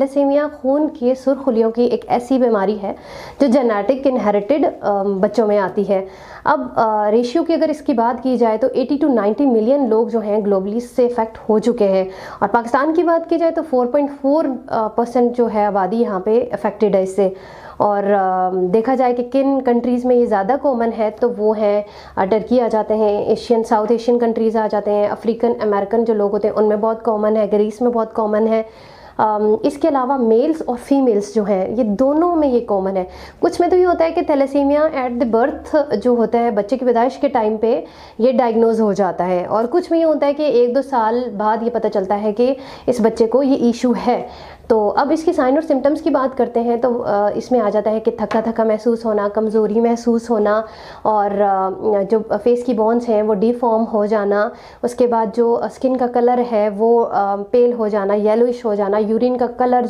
Thalassaemia खून की सुर्खुलियों की एक ऐसी बीमारी है जो जेनेटिक इनहेरिटेड बच्चों में आती है। अब रेशियो की अगर इसकी बात की जाए तो 80 टू 90 मिलियन लोग जो हैं ग्लोबली इससे इफेक्ट हो चुके हैं, और पाकिस्तान की बात की जाए तो 4.4% जो है आबादी यहाँ पे अफेक्टेड है इससे। और देखा जाए कि किन कंट्रीज़ में ये ज़्यादा कॉमन है तो वो हैं टर्की आ जाते हैं, एशियन साउथ एशियन कंट्रीज़ आ जाते हैं, अफ्रीकन अमेरिकन जो लोग होते हैं उनमें बहुत कॉमन है, ग्रीस में बहुत कॉमन है। इसके अलावा मेल्स और फीमेल्स जो हैं ये दोनों में ये कॉमन है। कुछ में तो ये होता है कि थैलेसीमिया एट द बर्थ जो होता है बच्चे की पैदाइश के टाइम पे ये डायग्नोज हो जाता है, और कुछ में ये होता है कि 1-2 साल बाद ये पता चलता है कि इस बच्चे को ये इशू है। तो अब इसकी साइन और सिम्टम्स की बात करते हैं तो इसमें आ जाता है कि थका थका महसूस होना, कमज़ोरी महसूस होना, और जो फेस की बोन्स हैं वो डिफॉर्म हो जाना, उसके बाद जो स्किन का कलर है वो पेल हो जाना, येलोइश हो जाना, यूरिन का कलर